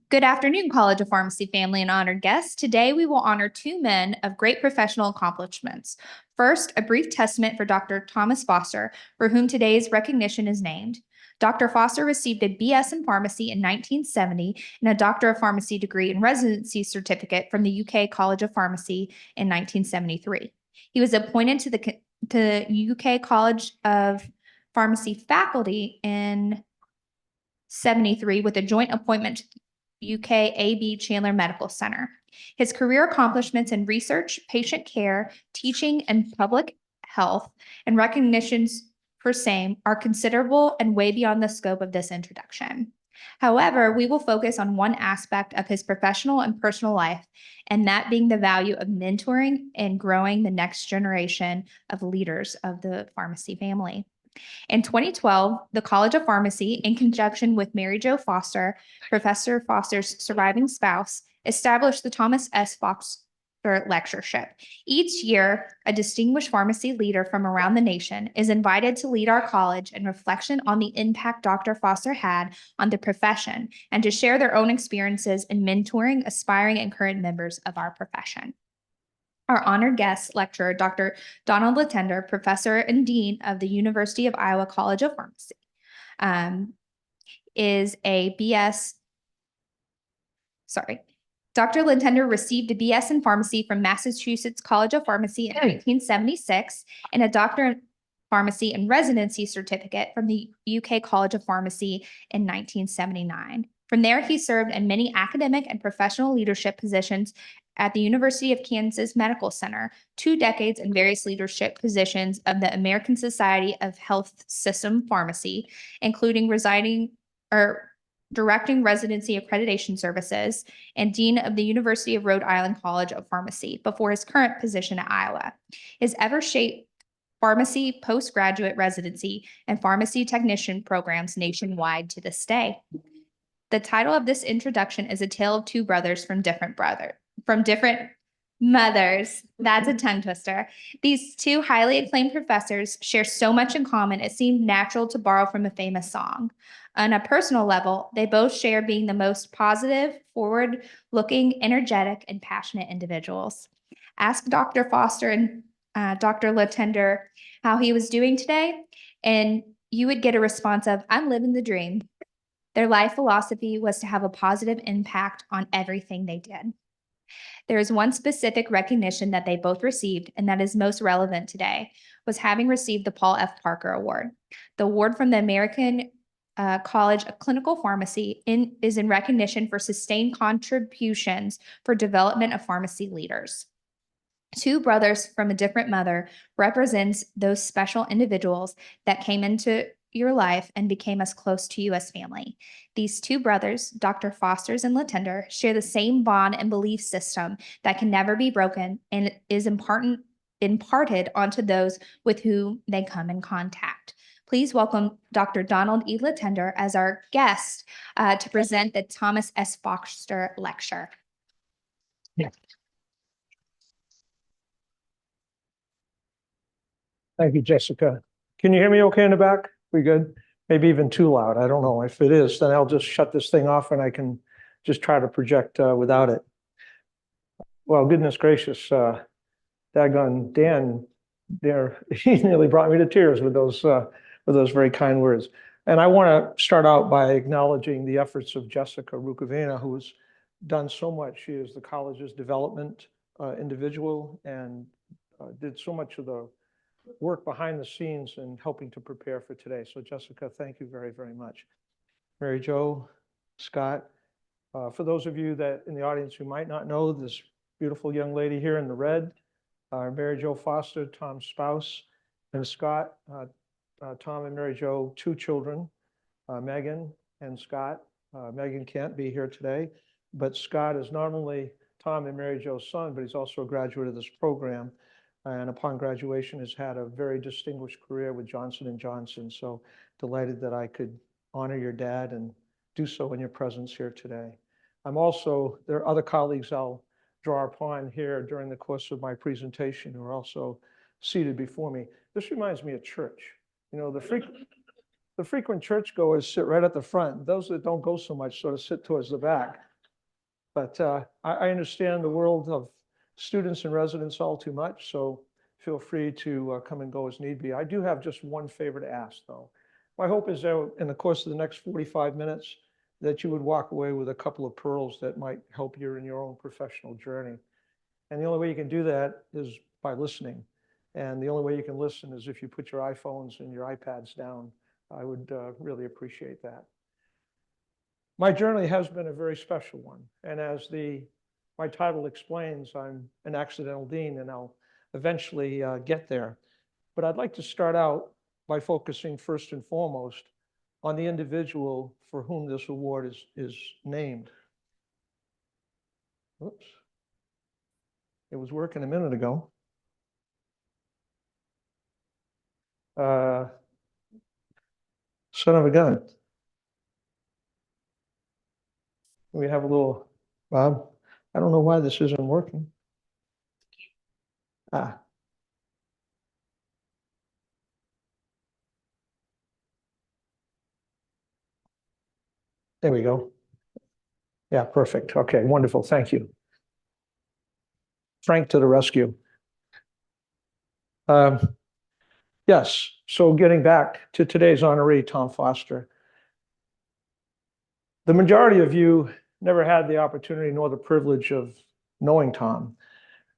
Good afternoon, College of Pharmacy family and honored guests. Today, we will honor two men of great professional accomplishments. First, a brief testament for Dr. Thomas Foster, for whom today's recognition is named. Dr. Foster received a BS in pharmacy in 1970 and a Doctor of Pharmacy degree and residency certificate from the UK College of Pharmacy in 1973. He was appointed to the UK College of Pharmacy faculty in 73 with a joint appointment to UKAB Chandler Medical Center. His career accomplishments in research, patient care, teaching, and public health and recognitions for same are considerable and way beyond the scope of this introduction. However, we will focus on one aspect of his professional and personal life, and that being the value of mentoring and growing the next generation of leaders of the pharmacy family. In 2012, the College of Pharmacy, in conjunction with Mary Jo Foster, Professor Foster's surviving spouse, established the Thomas S. Foster Lectureship. Each year, a distinguished pharmacy leader from around the nation is invited to lead our college in reflection on the impact Dr. Foster had on the profession and to share their own experiences in mentoring aspiring and current members of our profession. Our honored guest lecturer, Dr. Donald Letendre, professor and dean of the University of Iowa College of Pharmacy, is a BS. Dr. Letendre received a BS in pharmacy from Massachusetts College of Pharmacy in 1976 and a Doctor of Pharmacy and residency certificate from the UK College of Pharmacy in 1979. From there, he served in many academic and professional leadership positions at the University of Kansas Medical Center, 2 decades in various leadership positions of the American Society of Health System Pharmacy, including directing residency accreditation services, and dean of the University of Rhode Island College of Pharmacy before his current position at Iowa. His ever-shaped pharmacy postgraduate residency and pharmacy technician programs nationwide to this day. The title of this introduction is A Tale of Two Brothers from different mothers. That's a tongue twister. These two highly acclaimed professors share so much in common, it seemed natural to borrow from a famous song. On a personal level, they both share being the most positive, forward-looking, energetic, and passionate individuals. Ask Dr. Foster and Dr. Letendre how he was doing today, and you would get a response of, "I'm living the dream." Their life philosophy was to have a positive impact on everything they did. There is one specific recognition that they both received, and that is most relevant today, was having received the Paul F. Parker Award. The award from the American College of Clinical Pharmacy is in recognition for sustained contributions for development of pharmacy leaders. Two brothers from a different mother represents those special individuals that came into your life and became as close to you as family. These two brothers, Dr. Foster's and Letendre, share the same bond and belief system that can never be broken and is imparted onto those with whom they come in contact. Please welcome Dr. Donald E. Letendre as our guest to present the Thomas S. Foster Lecture. Yeah. Thank you, Jessica. Can you hear me okay in the back? We good? Maybe even too loud. I don't know. If it is, then I'll just shut this thing off and I can just try to project without it. Well, goodness gracious, daggone Dan there, he nearly brought me to tears with those very kind words. And I want to start out by acknowledging the efforts of Jessica Rukavina, who's done so much. She is the college's development individual and did so much of the work behind the scenes in helping to prepare for today. So Jessica, thank you very, very much. Mary Jo, Scott, for those of you that in the audience who might not know this beautiful young lady here in the red, Mary Jo Foster, Tom's spouse, and Scott, Tom and Mary Jo, 2 children, Megan and Scott. Megan can't be here today, but Scott is not only Tom and Mary Jo's son, but he's also a graduate of this program. And upon graduation has had a very distinguished career with Johnson & Johnson. So delighted that I could honor your dad and do so in your presence here today. There are other colleagues I'll draw upon here during the course of my presentation who are also seated before me. This reminds me of church. You know, the frequent churchgoers sit right at the front. Those that don't go so much sort of sit towards the back. But I understand the world of students and residents all too much, so feel free to come and go as need be. I do have just one favor to ask, though. My hope is that in the course of the next 45 minutes, that you would walk away with a couple of pearls that might help you in your own professional journey. And the only way you can do that is by listening. And the only way you can listen is if you put your iPhones and your iPads down. I would really appreciate that. My journey has been a very special one. And as my title explains, I'm an accidental dean, and I'll eventually get there. But I'd like to start out by focusing first and foremost on the individual for whom this award is named. Oops. It was working a minute ago. Son of a gun. We have a little, Bob, I don't know why this isn't working. Ah. There we go. Yeah, perfect. Okay, wonderful. Thank you. Frank to the rescue. Yes, so getting back to today's honoree, Tom Foster. The majority of you never had the opportunity nor the privilege of knowing Tom.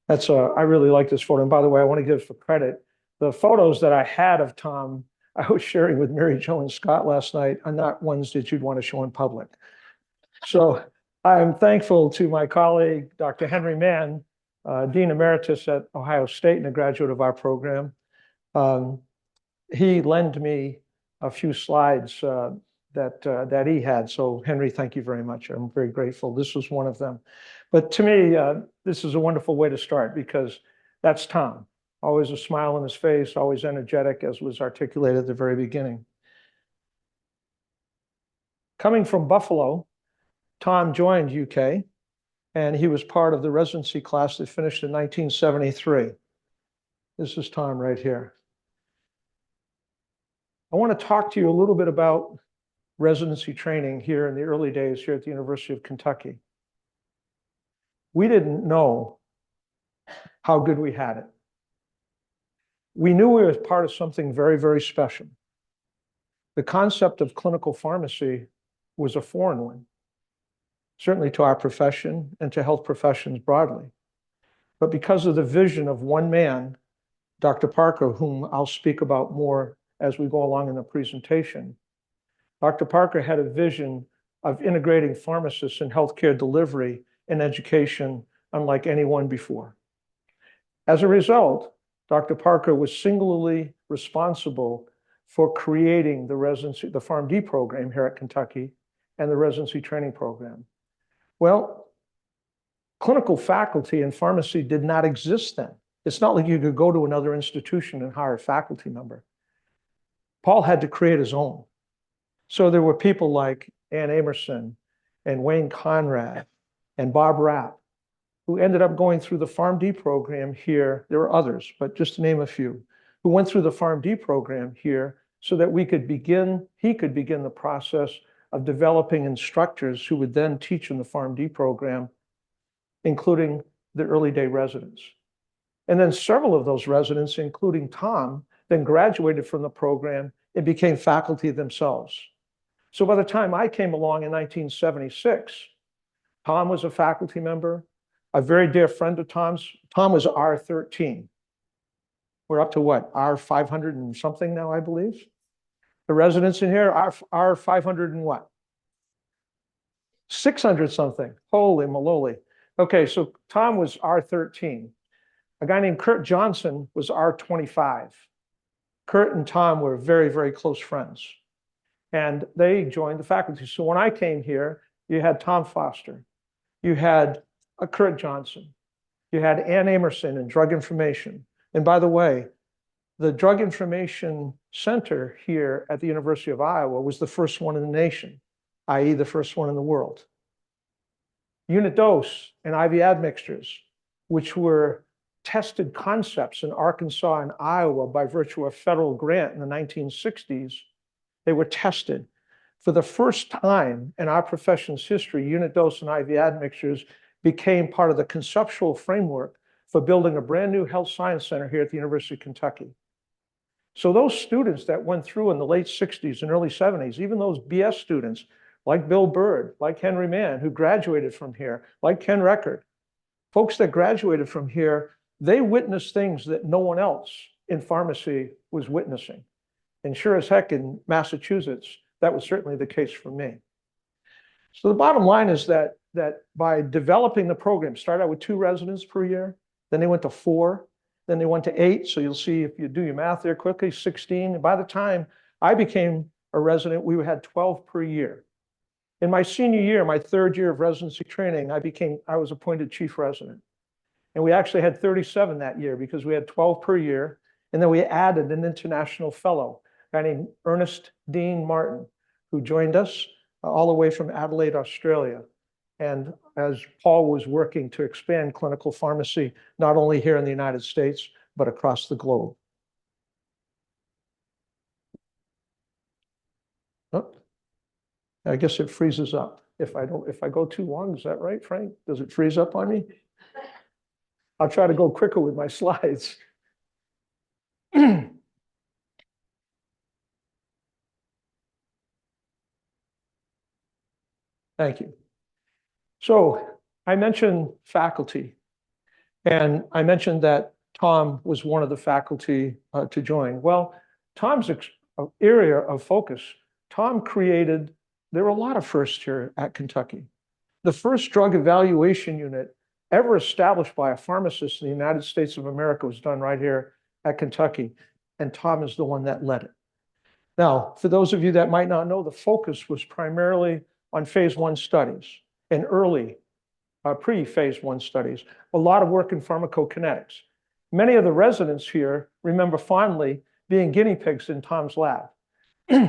I really like this photo. And by the way, I want to give for credit. The photos that I had of Tom, I was sharing with Mary Jo and Scott last night, are not ones that you'd want to show in public. So I'm thankful to my colleague, Dr. Henry Mann, Dean Emeritus at Ohio State and a graduate of our program. He lent me a few slides that he had. So Henry, thank you very much. I'm very grateful. This was one of them. But to me, this is a wonderful way to start because that's Tom. Always a smile on his face, always energetic, as was articulated at the very beginning. Coming from Buffalo, Tom joined UK, and he was part of the residency class that finished in 1973. This is Tom right here. I want to talk to you a little bit about residency training here in the early days here at the University of Kentucky. We didn't know how good we had it. We knew we were part of something very, very special. The concept of clinical pharmacy was a foreign one, certainly to our profession and to health professions broadly. But because of the vision of one man, Dr. Parker, whom I'll speak about more as we go along in the presentation, Dr. Parker had a vision of integrating pharmacists in healthcare delivery and education unlike anyone before. As a result, Dr. Parker was singularly responsible for creating the PharmD program here at Kentucky and the residency training program. Well, clinical faculty in pharmacy did not exist then. It's not like you could go to another institution and hire a faculty member. Paul had to create his own. So there were people like Ann Amerson and Wayne Conrad and Bob Rapp, who ended up going through the PharmD program here. There were others, but just to name a few, who went through the PharmD program here so that he could begin the process of developing instructors who would then teach in the PharmD program, including the early day residents. And then several of those residents, including Tom, then graduated from the program and became faculty themselves. So by the time I came along in 1976, Tom was a faculty member, a very dear friend of Tom's. Tom was R13. We're up to what, R500 and something now, I believe. The residents in here are R500 and what? 600 something. Holy moly. Okay, so Tom was R13. A guy named Kurt Johnson was R25. Kurt and Tom were very, very close friends. And they joined the faculty. So when I came here, you had Tom Foster. You had Kurt Johnson. You had Ann Amerson in drug information. And by the way, the Drug Information Center here at the University of Iowa was the first one in the nation, i.e. the first one in the world. Unit dose and IV admixtures, which were tested concepts in Arkansas and Iowa by virtue of federal grant in the 1960s, they were tested. For the first time in our profession's history, unit dose and IV admixtures became part of the conceptual framework for building a brand new health science center here at the University of Kentucky. So those students that went through in the late 60s and early 70s, even those BS students like Bill Bird, like Henry Mann, who graduated from here, like Ken Record, folks that graduated from here, they witnessed things that no one else in pharmacy was witnessing. And sure as heck in Massachusetts, that was certainly the case for me. So the bottom line is that by developing the program, started out with 2 residents per year, then they went to 4, then they went to 8. So you'll see if you do your math there quickly, 16. And by the time I became a resident, we had 12 per year. In my senior year, my 3rd year of residency training, I was appointed chief resident. And we actually had 37 that year because we had 12 per year. And then we added an international fellow, a guy named Ernest Dean Martin, who joined us all the way from Adelaide, Australia. And as Paul was working to expand clinical pharmacy, not only here in the United States, but across the globe. Oh, I guess it freezes up. If I go too long, is that right, Frank? Does it freeze up on me? I'll try to go quicker with my slides. Thank you. So I mentioned faculty, and I mentioned that Tom was one of the faculty to join. Well, Tom's area of focus, Tom created, there were a lot of firsts here at Kentucky. The first drug evaluation unit ever established by a pharmacist in the United States of America was done right here at Kentucky, and Tom is the one that led it. Now, for those of you that might not know, the focus was primarily on phase 1 studies and early pre-phase 1 studies, a lot of work in pharmacokinetics. Many of the residents here remember fondly being guinea pigs in Tom's lab.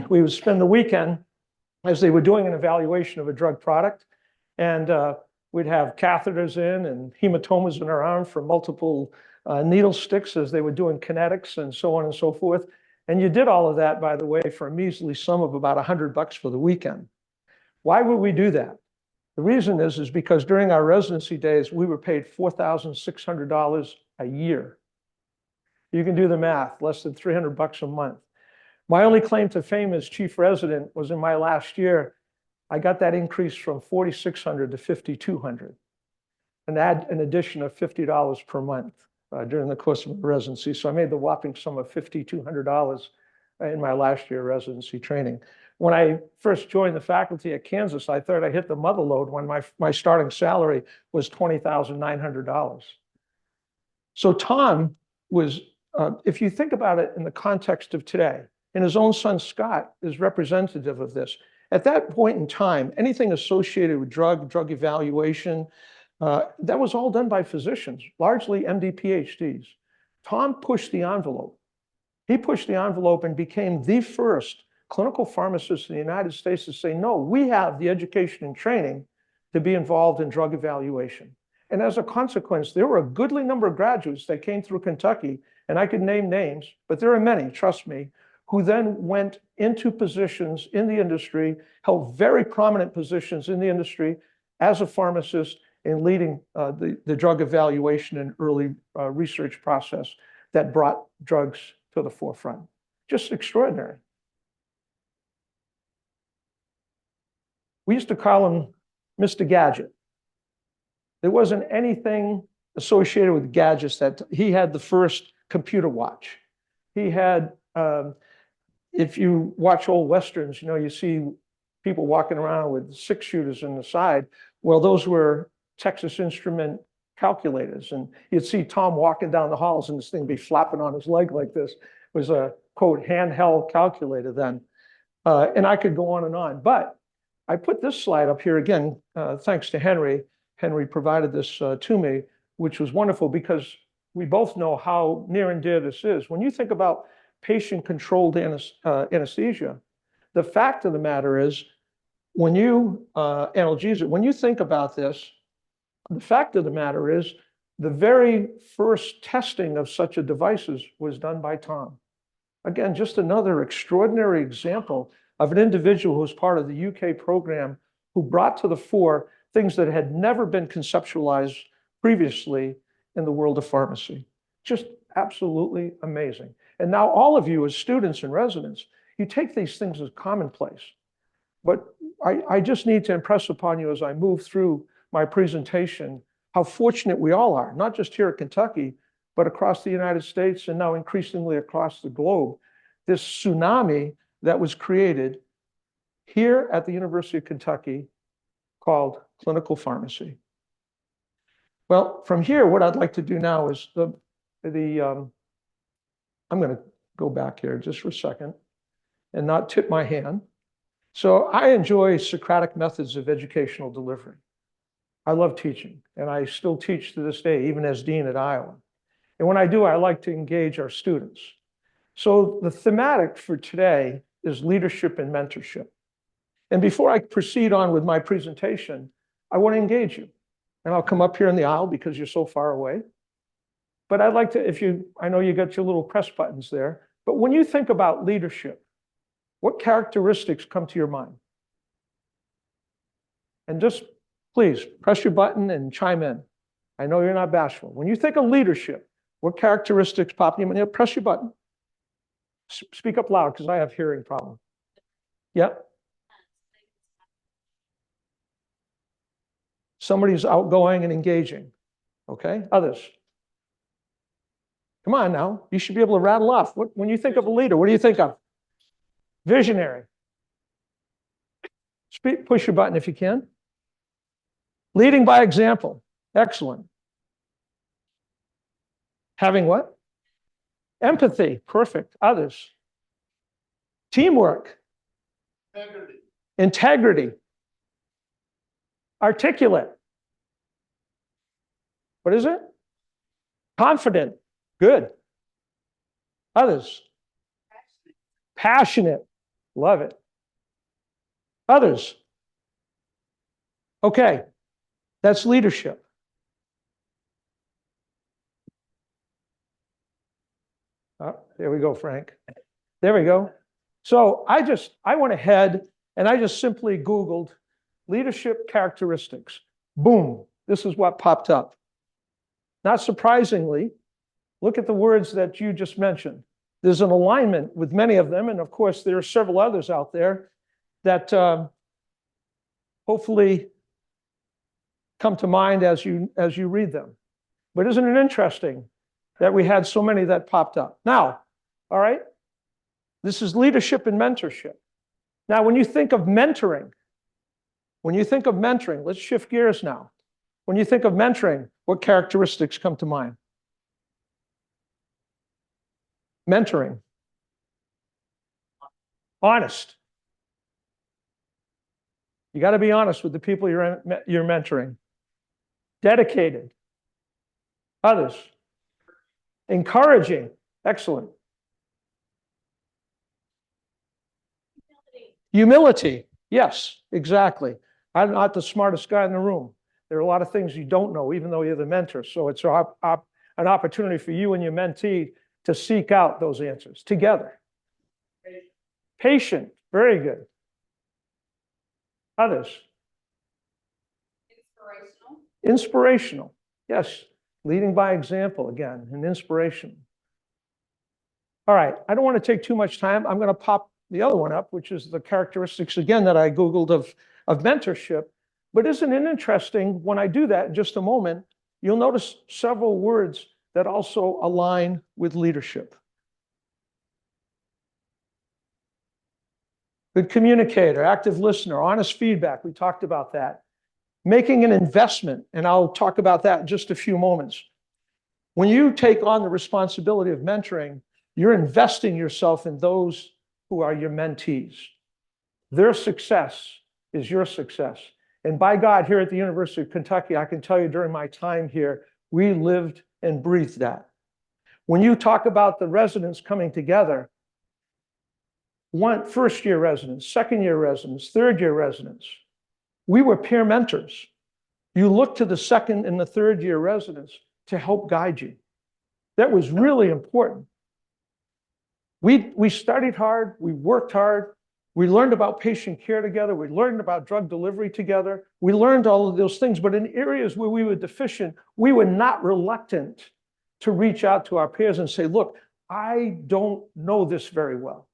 We would spend the weekend as they were doing an evaluation of a drug product, and we'd have catheters in and hematomas in our arm for multiple needle sticks as they were doing kinetics and so on and so forth. And you did all of that, by the way, for a measly sum of about $100 for the weekend. Why would we do that? The reason is because during our residency days, we were paid $4,600 a year. You can do the math, less than $300 a month. My only claim to fame as chief resident was in my last year. I got that increase from $4,600 to $5,200, and add an addition of $50 per month during the course of residency. So I made the whopping sum of $5,200 in my last year of residency training. When I first joined the faculty at Kansas, I thought I hit the mother lode when my starting salary was $20,900. So Tom was, if you think about it in the context of today, and his own son Scott is representative of this. At that point in time, anything associated with drug evaluation, that was all done by physicians, largely MD PhDs. Tom pushed the envelope. He pushed the envelope and became the first clinical pharmacist in the United States to say, no, we have the education and training to be involved in drug evaluation. And as a consequence, there were a goodly number of graduates that came through Kentucky, and I could name names, but there are many, trust me, who then went into positions in the industry, held very prominent positions in the industry as a pharmacist in leading the drug evaluation and early research process that brought drugs to the forefront. Just extraordinary. We used to call him Mr. Gadget. There wasn't anything associated with gadgets that he had the first computer watch. He had, if you watch old Westerns, you see people walking around with 6-shooters in the side. Well, those were Texas Instrument calculators. And you'd see Tom walking down the halls and this thing be flapping on his leg like this. It was a, quote, handheld calculator then. And I could go on and on. But I put this slide up here again, thanks to Henry. Henry provided this to me, which was wonderful because we both know how near and dear this is. When you think about patient-controlled anesthesia, the fact of the matter is, when you analgesia, when you think about this, the fact of the matter is, the very first testing of such a devices was done by Tom. Again, just another extraordinary example of an individual who was part of the UK program who brought to the fore things that had never been conceptualized previously in the world of pharmacy. Just absolutely amazing. And now all of you as students and residents, you take these things as commonplace. But I just need to impress upon you as I move through my presentation how fortunate we all are, not just here at Kentucky, but across the United States and now increasingly across the globe. This tsunami that was created here at the University of Kentucky called clinical pharmacy. Well, from here, what I'd like to do now is I'm going to go back here just for a second and not tip my hand. So I enjoy Socratic methods of educational delivery. I love teaching, and I still teach to this day, even as dean at Iowa. And when I do, I like to engage our students. So the thematic for today is leadership and mentorship. And before I proceed on with my presentation, I want to engage you. And I'll come up here in the aisle because you're so far away. But I'd like to, I know you got your little press buttons there, but when you think about leadership, what characteristics come to your mind? And just please press your button and chime in. I know you're not bashful. When you think of leadership, what characteristics pop in your mind? Press your button. Speak up loud because I have hearing problem. Yep. Somebody's outgoing and engaging. Okay, others. Come on now, you should be able to rattle off. When you think of a leader, what do you think of? Visionary. Push your button if you can. Leading by example. Excellent. Having what? Empathy. Perfect. Others. Teamwork. Integrity. Articulate. What is it? Confident. Good. Others. Passionate. Love it. Others. Okay. That's leadership. Oh, there we go, Frank. There we go. So I went ahead and I just simply Googled leadership characteristics. Boom. This is what popped up. Not surprisingly, look at the words that you just mentioned. There's an alignment with many of them. And of course, there are several others out there that hopefully come to mind as you read them. But isn't it interesting that we had so many that popped up? Now, all right, this is leadership and mentorship. Now, when you think of mentoring, let's shift gears now. When you think of mentoring, what characteristics come to mind? Mentoring. Honest. You got to be honest with the people you're mentoring. Dedicated. Others. Encouraging. Excellent. Humility. Yes, exactly. I'm not the smartest guy in the room. There are a lot of things you don't know, even though you're the mentor. So it's an opportunity for you and your mentee to seek out those answers together. Patient. Very good. Others. Inspirational. Yes. Leading by example again, and inspiration. All right. I don't want to take too much time. I'm going to pop the other one up, which is the characteristics again that I Googled of mentorship. But isn't it interesting when I do that in just a moment, you'll notice several words that also align with leadership. Good communicator, active listener, honest feedback. We talked about that. Making an investment, and I'll talk about that in just a few moments. When you take on the responsibility of mentoring, you're investing yourself in those who are your mentees. Their success is your success. And by God, here at the University of Kentucky, I can tell you during my time here, we lived and breathed that. When you talk about the residents coming together, first-year residents, second-year residents, third-year residents, we were peer mentors. You look to the second and the third-year residents to help guide you. That was really important. We studied hard, we worked hard, We learned about patient care together. We learned about drug delivery together. We learned all of those things, but in areas where we were deficient, we were not reluctant to reach out to our peers and say, look, I don't know this very well.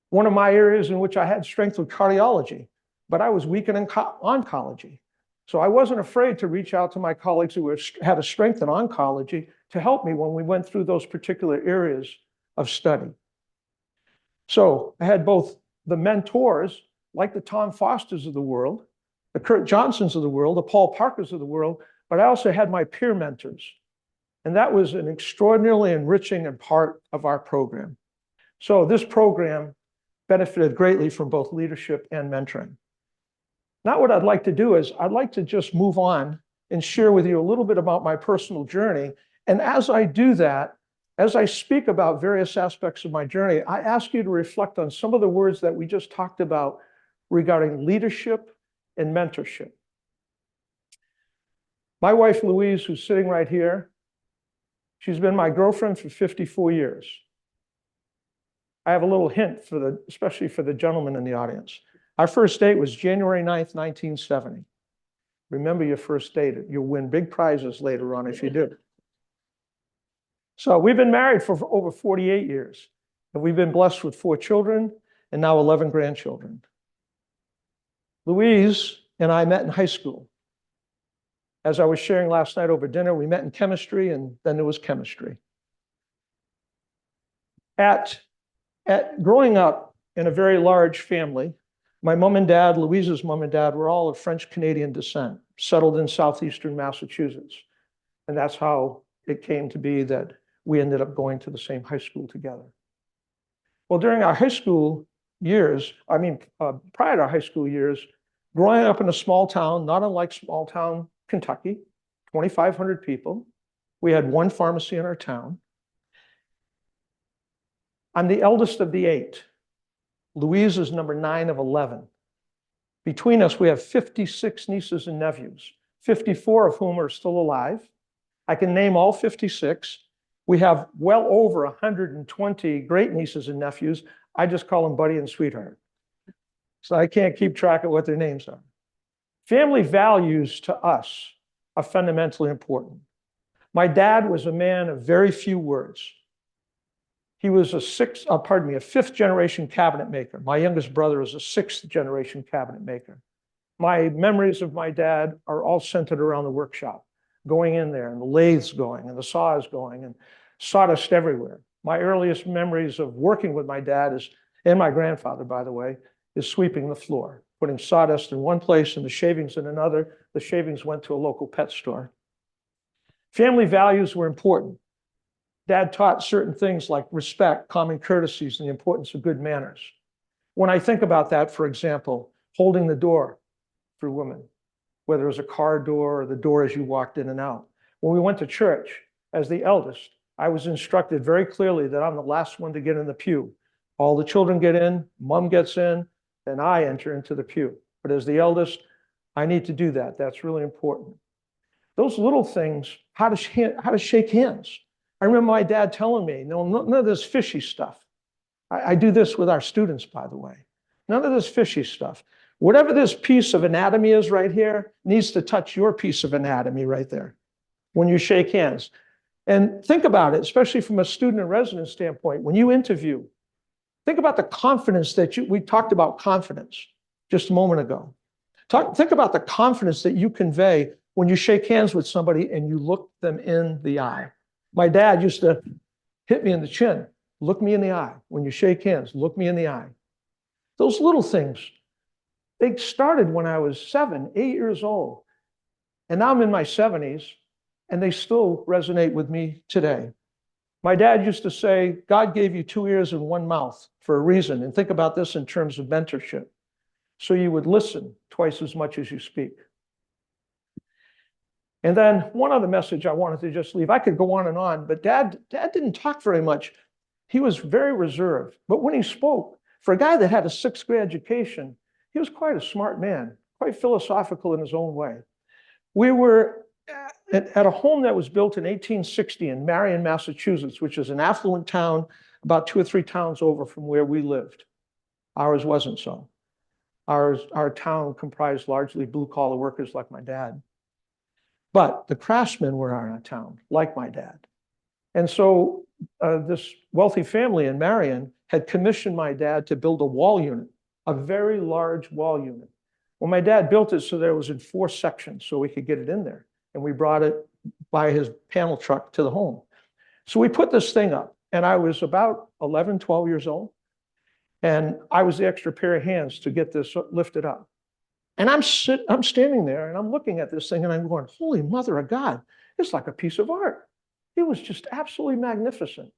One of my areas in which I had strength was cardiology, but I was weak in oncology. So I wasn't afraid to reach out to my colleagues who had a strength in oncology to help me when we went through those particular areas of study. So I had both the mentors, like the Tom Fosters of the world, the Kurt Johnsons of the world, the Paul Parkers of the world, but I also had my peer mentors. And that was an extraordinarily enriching part of our program. So this program benefited greatly from both leadership and mentoring. Now what I'd like to do is I'd like to just move on and share with you a little bit about my personal journey. And as I do that, as I speak about various aspects of my journey, I ask you to reflect on some of the words that we just talked about regarding leadership and mentorship. My wife, Louise, who's sitting right here, she's been my girlfriend for 54 years. I have a little hint especially for the gentlemen in the audience. Our first date was January 9th, 1970. Remember your first date. You'll win big prizes later on if you do. So we've been married for over 48 years, and we've been blessed with 4 children and now 11 grandchildren. Louise and I met in high school. As I was sharing last night over dinner, we met in chemistry, and then there was chemistry. Growing up in a very large family, my mom and dad, Louise's mom and dad, were all of French-Canadian descent, settled in southeastern Massachusetts. And that's how it came to be that we ended up going to the same high school together. Well, during our high school years, prior to our high school years, growing up in a small town, not unlike small town Kentucky, 2,500 people, we had 1 pharmacy in our town. I'm the eldest of the 8. Louise is number 9 of 11. Between us, we have 56 nieces and nephews, 54 of whom are still alive. I can name all 56. We have well over 120 great nieces and nephews. I just call them buddy and sweetheart. So I can't keep track of what their names are. Family values to us are fundamentally important. My dad was a man of very few words. He was a 5th generation cabinet maker. My youngest brother is a 6th generation cabinet maker. My memories of my dad are all centered around the workshop, going in there and the lathes going and the saws going and sawdust everywhere. My earliest memories of working with my dad and my grandfather, by the way, is sweeping the floor, putting sawdust in one place and the shavings in another. The shavings went to a local pet store. Family values were important. Dad taught certain things like respect, common courtesies, and the importance of good manners. When I think about that, for example, holding the door for women, whether it was a car door or the door as you walked in and out. When we went to church, as the eldest, I was instructed very clearly that I'm the last one to get in the pew. All the children get in, mom gets in, then I enter into the pew. But as the eldest, I need to do that. That's really important. Those little things, how to shake hands. I remember my dad telling me, no, none of this fishy stuff. I do this with our students, by the way. None of this fishy stuff. Whatever this piece of anatomy is right here needs to touch your piece of anatomy right there when you shake hands. And think about it, especially from a student and resident standpoint, when you interview, think about the confidence we talked about confidence just a moment ago. Think about the confidence that you convey when you shake hands with somebody and you look them in the eye. My dad used to hit me in the chin. Look me in the eye. When you shake hands, look me in the eye. Those little things, they started when I was 7, 8 years old. And now I'm in my 70s, and they still resonate with me today. My dad used to say, God gave you 2 ears and 1 mouth for a reason. And think about this in terms of mentorship. So you would listen twice as much as you speak. And then one other message I wanted to just leave. I could go on, but Dad didn't talk very much. He was very reserved. But when he spoke, for a guy that had a 6th grade education, he was quite a smart man, quite philosophical in his own way. We were at a home that was built in 1860 in Marion, Massachusetts, which is an affluent town about 2 or 3 towns over from where we lived. Ours wasn't so. Our town comprised largely blue-collar workers like my dad. But the craftsmen were in our town, like my dad. And so this wealthy family in Marion had commissioned my dad to build a wall unit, a very large wall unit. Well, my dad built it so that it was in 4 sections so we could get it in there. And we brought it by his panel truck to the home. So we put this thing up, and I was about 11, 12 years old. And I was the extra pair of hands to get this lifted up. And I'm standing there and I'm looking at this thing and I'm going, holy mother of God, it's like a piece of art. It was just absolutely magnificent.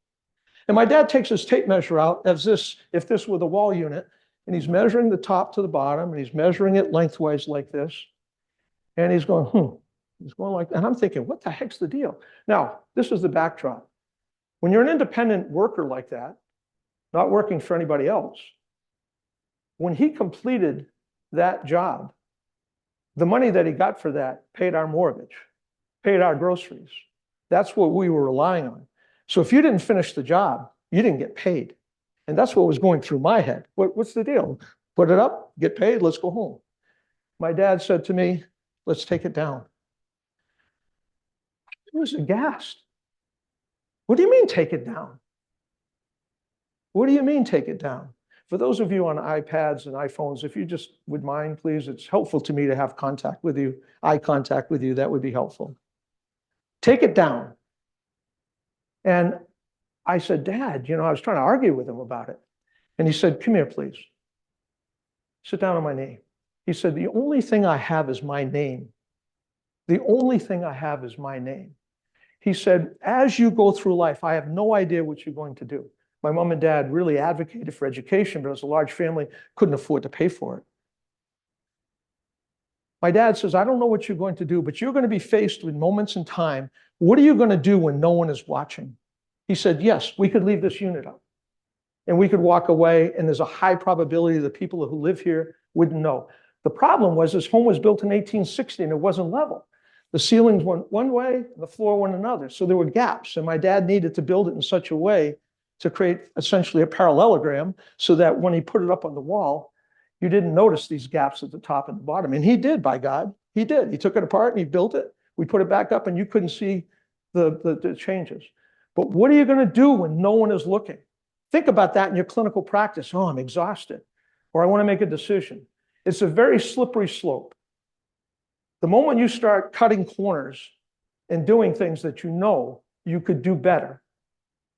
And my dad takes his tape measure out as if this were the wall unit, and he's measuring the top to the bottom, and he's measuring it lengthwise like this. And he's going, He's going like, and I'm thinking, what the heck's the deal? Now, this is the backdrop. When you're an independent worker like that, not working for anybody else, when he completed that job, the money that he got for that paid our mortgage, paid our groceries. That's what we were relying on. So if you didn't finish the job, you didn't get paid. And that's what was going through my head. What's the deal? Put it up, get paid, let's go home. My dad said to me, let's take it down. I was aghast. What do you mean take it down? What do you mean take it down? For those of you on iPads and iPhones, if you just would mind, please, it's helpful to me to have contact with you, eye contact with you, that would be helpful. Take it down. And I said, Dad, I was trying to argue with him about it. And he said, come here, please. Sit down on my knee. He said, the only thing I have is my name. The only thing I have is my name. He said, as you go through life, I have no idea what you're going to do. My mom and dad really advocated for education, but as a large family, couldn't afford to pay for it. My dad says, I don't know what you're going to do, but you're going to be faced with moments in time. What are you going to do when no one is watching? He said, yes, we could leave this unit up and we could walk away, and there's a high probability the people who live here wouldn't know. The problem was this home was built in 1860 and it wasn't level. The ceilings went one way and the floor went another. So there were gaps, and my dad needed to build it in such a way to create essentially a parallelogram so that when he put it up on the wall, you didn't notice these gaps at the top and the bottom. And he did, by God, he did. He took it apart and he built it. We put it back up and you couldn't see the changes. But what are you going to do when no one is looking? Think about that in your clinical practice. Oh, I'm exhausted, or I want to make a decision. It's a very slippery slope. The moment you start cutting corners and doing things that you know you could do better,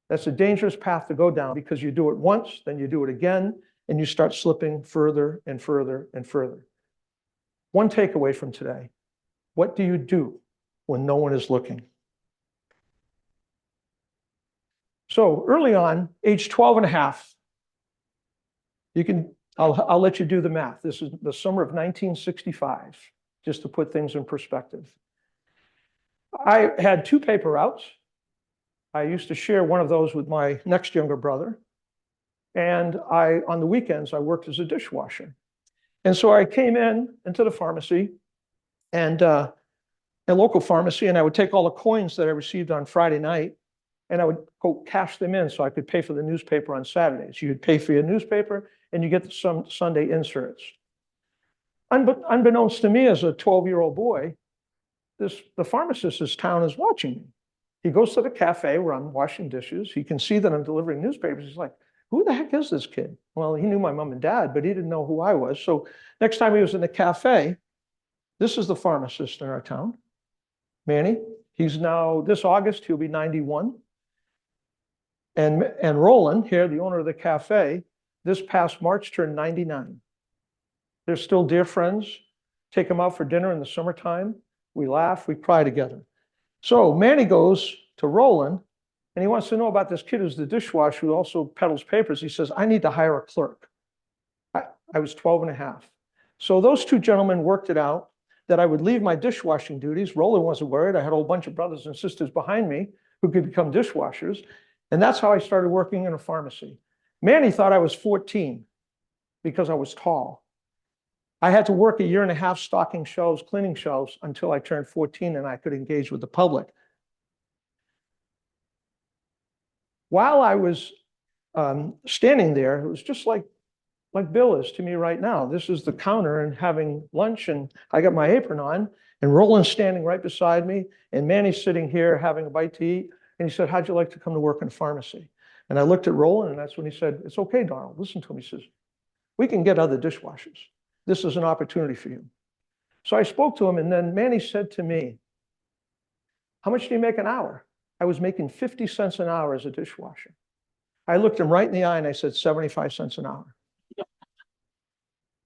that's a dangerous path to go down, because you do it once, then you do it again, and you start slipping further and further and further. One takeaway from today: what do you do when no one is looking? So early on, age 12 and a half, I'll let you do the math. This is the summer of 1965, just to put things in perspective. I had 2 paper routes. I used to share one of those with my next younger brother. And on the weekends, I worked as a dishwasher. And so I came into the pharmacy, and a local pharmacy, and I would take all the coins that I received on Friday night, and I would go cash them in so I could pay for the newspaper on Saturdays. You'd pay for your newspaper, and you get some Sunday inserts. Unbeknownst to me as a 12-year-old boy, the pharmacist in this town is watching me. He goes to the cafe where I'm washing dishes. He can see that I'm delivering newspapers. He's like, who the heck is this kid? Well, he knew my mom and dad, but he didn't know who I was. So next time he was in the cafe, this is the pharmacist in our town, Manny. He's now, this August, he'll be 91. And Roland here, the owner of the cafe, this past March turned 99. They're still dear friends. Take them out for dinner in the summertime. We laugh, we cry together. So Manny goes to Roland, and he wants to know about this kid who's the dishwasher who also peddles papers. He says, I need to hire a clerk. I was 12 and a half. So those 2 gentlemen worked it out that I would leave my dishwashing duties. Roland wasn't worried. I had a whole bunch of brothers and sisters behind me who could become dishwashers. And that's how I started working in a pharmacy. Manny thought I was 14 because I was tall. I had to work a year and a half stocking shelves, cleaning shelves, until I turned 14 and I could engage with the public. While I was standing there, it was just like like Bill is to me right now. This is the counter and having lunch, and I got my apron on, and Roland's standing right beside me, and Manny's sitting here having a bite to eat. And he said, how'd you like to come to work in pharmacy? And I looked at Roland, and that's when he said, it's okay, Donald, listen to him. He says, we can get other dishwashers. This is an opportunity for you. So I spoke to him, and then Manny said to me, how much do you make an hour? I was making 50 cents an hour as a dishwasher. I looked him right in the eye and I said, 75 cents an hour.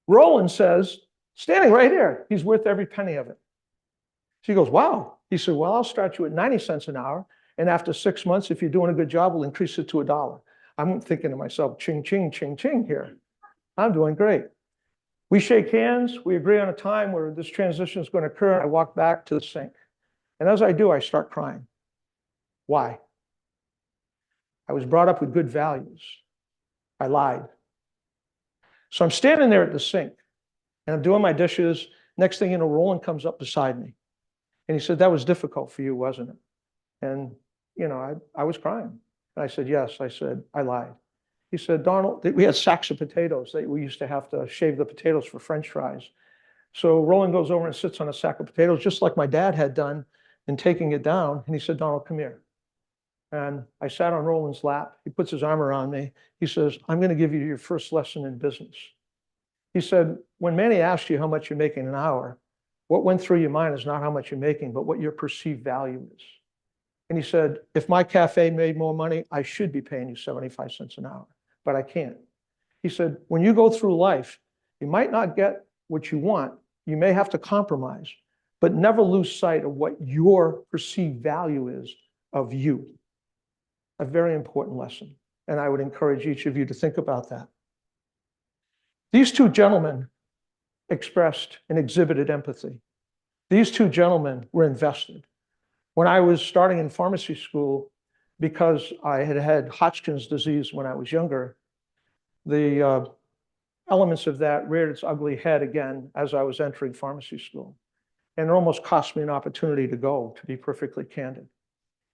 Roland says, standing right here, he's worth every penny of it. She goes, wow. He said, well, I'll start you at 90 cents an hour. And after 6 months, if you're doing a good job, we'll increase it to $1. I'm thinking to myself, ching, ching, ching, ching here. I'm doing great. We shake hands. We agree on a time where this transition is going to occur. I walk back to the sink. And as I do, I start crying. Why? I was brought up with good values. I lied. So I'm standing there at the sink and I'm doing my dishes. Next thing you know, Roland comes up beside me. And he said, that was difficult for you, wasn't it? And, you know, I was crying. And I said, yes. I said, I lied. He said, Donald, we had sacks of potatoes. We used to have to shave the potatoes for French fries. So Roland goes over and sits on a sack of potatoes, just like my dad had done, and taking it down. And he said, Donald, come here. And I sat on Roland's lap. He puts his arm around me. He says, I'm going to give you your first lesson in business. He said, when Manny asked you how much you're making an hour, what went through your mind is not how much you're making, but what your perceived value is. And he said, if my cafe made more money, I should be paying you 75 cents an hour, but I can't. He said, when you go through life, you might not get what you want. You may have to compromise, but never lose sight of what your perceived value is of you. A very important lesson. And I would encourage each of you to think about that. These two gentlemen expressed and exhibited empathy. These two gentlemen were invested. When I was starting in pharmacy school, because I had had Hodgkin's disease when I was younger, the elements of that reared its ugly head again as I was entering pharmacy school. And it almost cost me an opportunity to go, to be perfectly candid.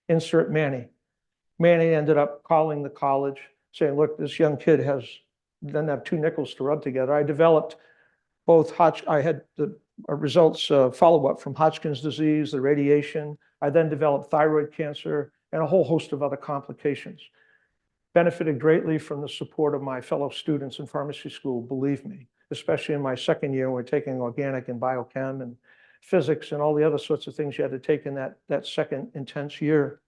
Insert Manny. Manny ended up calling the college, saying, look, this young kid doesn't have 2 nickels to rub together. I developed both, I had the results follow-up from Hodgkin's disease, the radiation. I then developed thyroid cancer and a whole host of other complications. Benefited greatly from the support of my fellow students in pharmacy school, believe me, especially in my second year, we're taking organic and biochem and physics and all the other sorts of things you had to take in that second intense year.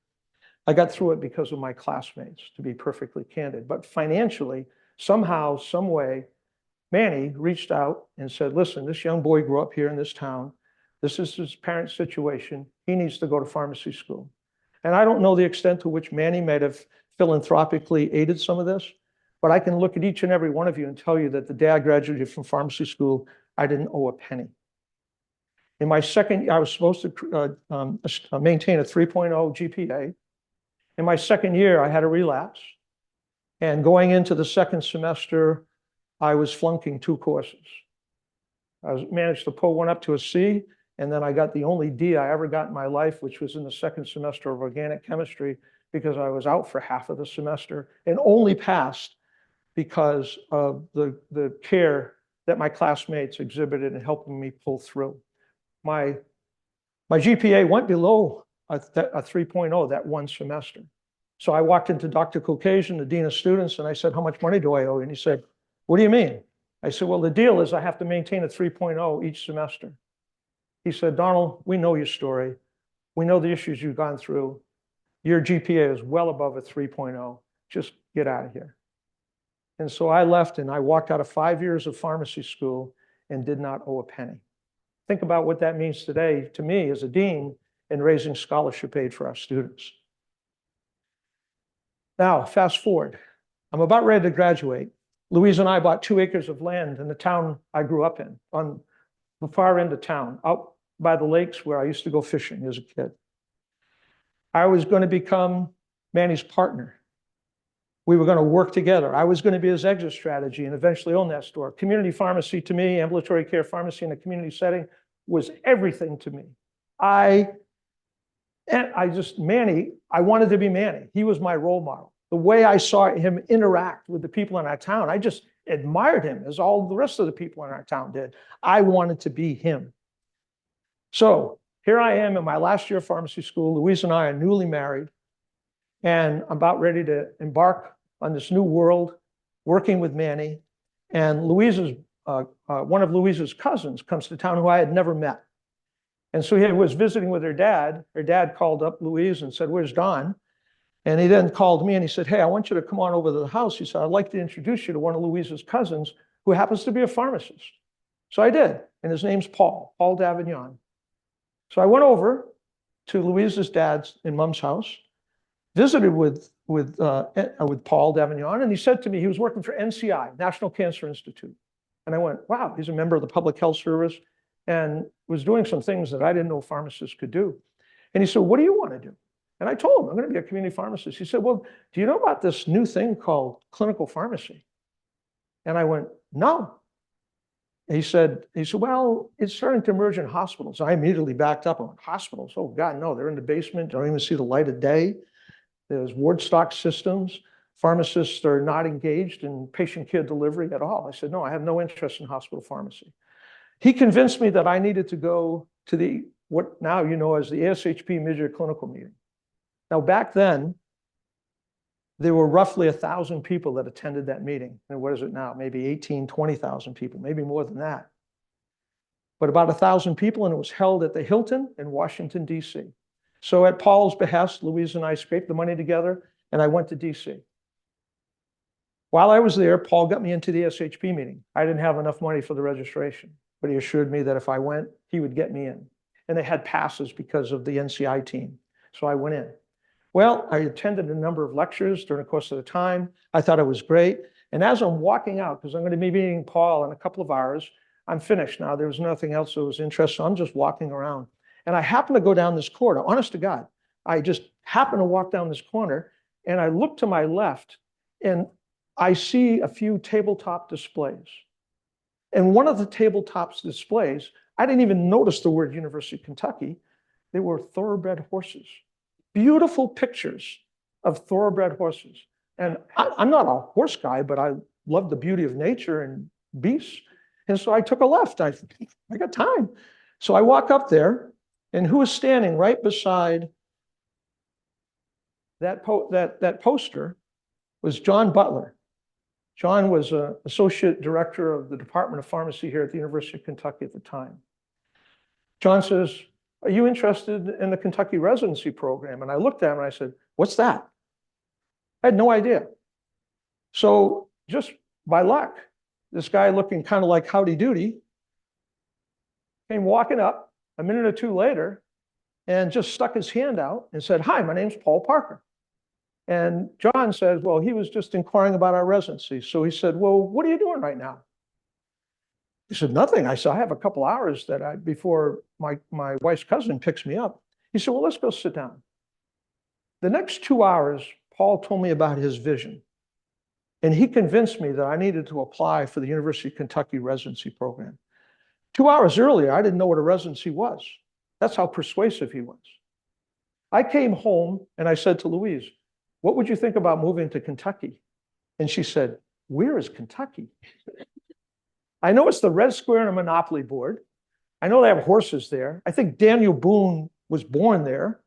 I got through it because of my classmates, to be perfectly candid. But financially, somehow, some way, Manny reached out and said, listen, this young boy grew up here in this town. This is his parents' situation. He needs to go to pharmacy school. And I don't know the extent to which Manny might have philanthropically aided some of this, but I can look at each and every one of you and tell you that the day I graduated from pharmacy school, I didn't owe a penny. In my second, I was supposed to maintain a 3.0 GPA. In my second year, I had a relapse. And going into the second semester, I was flunking 2 courses. I managed to pull one up to a C, and then I got the only D I ever got in my life, which was in the second semester of organic chemistry, because I was out for half of the semester and only passed because of the care that my classmates exhibited in helping me pull through. My GPA went below a 3.0 that one semester. So I walked into Dr. Caucasian, the dean of students, and I said, how much money do I owe you? And he said, what do you mean? I said, well, the deal is I have to maintain a 3.0 each semester. He said, Donald, we know your story. We know the issues you've gone through. Your GPA is well above a 3.0. Just get out of here. And so I left and I walked out of 5 years of pharmacy school and did not owe a penny. Think about what that means today to me as a dean in raising scholarship aid for our students. Now, fast forward. I'm about ready to graduate. Louise and I bought 2 acres of land in the town I grew up in, on the far end of town, out by the lakes where I used to go fishing as a kid. I was going to become Manny's partner. We were going to work together. I was going to be his exit strategy and eventually own that store. Community pharmacy to me, ambulatory care pharmacy in a community setting was everything to me. Manny, I wanted to be Manny. He was my role model. The way I saw him interact with the people in our town, admired him as all the rest of the people in our town did. I wanted to be him. So here I am in my last year of pharmacy school. Louise and I are newly married, and I'm about ready to embark on this new world, working with Manny. And one of Louise's cousins comes to town who I had never met. And so he was visiting with her dad. Her dad called up Louise and said, "Where's Don?" And he then called me and he said, "Hey, I want you to come on over to the house." He said, "I'd like to introduce you to one of Louise's cousins who happens to be a pharmacist." So I did, and his name's Paul Davignon. So I went over to Louise's dad's and mom's house, visited with Paul Davignon, and he said to me he was working for NCI, National Cancer Institute. And I went, wow, he's a member of the Public Health Service and was doing some things that I didn't know pharmacists could do. And he said, "What do you want to do?" And I told him, "I'm going to be a community pharmacist." He said, "Well, do you know about this new thing called clinical pharmacy?" And I went, "No." He said, "Well, it's starting to emerge in hospitals." I immediately backed up. I went, "Hospitals? Oh God, no, they're in the basement, don't even see the light of day. There's ward stock systems. Pharmacists are not engaged in patient care delivery at all." I said, "No, I have no interest in hospital pharmacy." He convinced me that I needed to go to what now you know as the ASHP mid-year clinical meeting. Now, back then, there were roughly 1,000 people that attended that meeting. And what is it now? Maybe 18, 20,000 people, maybe more than that. But about 1,000 people, and it was held at the Hilton in Washington, D.C. So at Paul's behest, Louise and I scraped the money together, and I went to D.C. While I was there, Paul got me into the SHP meeting. I didn't have enough money for the registration, but he assured me that if I went, he would get me in. And they had passes because of the NCI team. So I went in. Well, I attended a number of lectures during the course of the time. I thought it was great. And as I'm walking out, because I'm going to be meeting Paul in a couple of hours, I'm finished now. There was nothing else that was interesting. So I'm just walking around. And I happen to go down this corridor, honest to God. I just happen to walk down this corner, and I look to my left, and I see a few tabletop displays. And one of the tabletop displays, I didn't even notice the word University of Kentucky. They were thoroughbred horses. Beautiful pictures of thoroughbred horses. And I'm not a horse guy, but I love the beauty of nature and beasts. And so I took a left. I got time. So I walk up there, and who is standing right beside that poster was John Butler. John was an associate director of the Department of Pharmacy here at the University of Kentucky at the time. John says, "Are you interested in the Kentucky residency program?" And I looked at him and I said, "What's that?" I had no idea. So just by luck, this guy looking kind of like Howdy Doody came walking up a minute or two later and just stuck his hand out and said, "Hi, my name's Paul Parker." And John says, "Well, he was just inquiring about our residency." So he said, "Well, what are you doing right now?" He said, "Nothing." I said, "I have a couple hours before my wife's cousin picks me up." He said, "Well, let's go sit down." The next 2 hours, Paul told me about his vision. And he convinced me that I needed to apply for the University of Kentucky residency program. 2 hours earlier, I didn't know what a residency was. That's how persuasive he was. I came home and I said to Louise, "What would you think about moving to Kentucky?" And she said, "Where is Kentucky?" I know it's the Red Square and a Monopoly board. I know they have horses there. I think Daniel Boone was born there.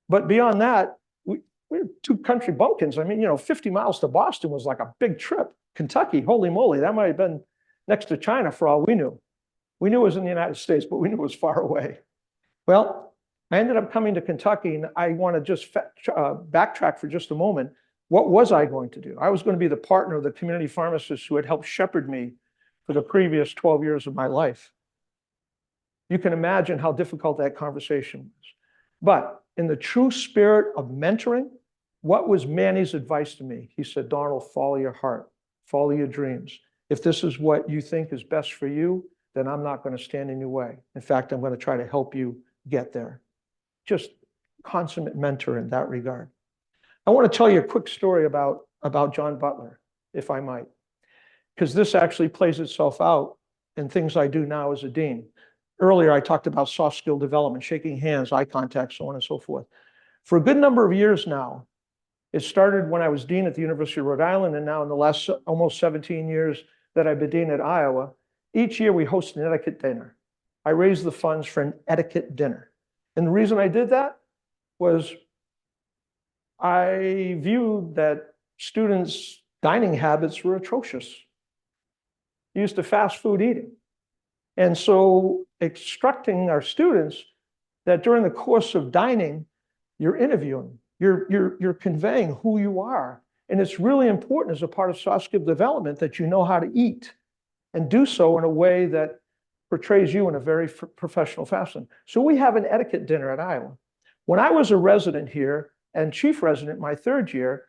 But beyond that, we're two country bumpkins. I mean, 50 miles to Boston was like a big trip. Kentucky, holy moly, that might have been next to China for all we knew. We knew it was in the United States, but we knew it was far away. Well, I ended up coming to Kentucky, and I want to just backtrack for just a moment. What was I going to do? I was going to be the partner of the community pharmacist who had helped shepherd me for the previous 12 years of my life. You can imagine how difficult that conversation was. But in the true spirit of mentoring, what was Manny's advice to me? He said, "Donald, follow your heart, follow your dreams. If this is what you think is best for you, then I'm not going to stand in your way. In fact, I'm going to try to help you get there." Just consummate mentor in that regard. I want to tell you a quick story about John Butler, if I might, because this actually plays itself out in things I do now as a dean. Earlier, I talked about soft skill development, shaking hands, eye contact, so on and so forth. For a good number of years now, it started when I was dean at the University of Rhode Island, and now in the last almost 17 years, that I've been doing at Iowa, each year we host an etiquette dinner. I raised the funds for an etiquette dinner. And the reason I did that was I viewed that students' dining habits were atrocious. Used to fast food eating. And so instructing our students that during the course of dining, you're interviewing, you're conveying who you are. And it's really important as a part of soft skill development that you know how to eat and do so in a way that portrays you in a very professional fashion. So we have an etiquette dinner at Iowa. When I was a resident here and chief resident my third year,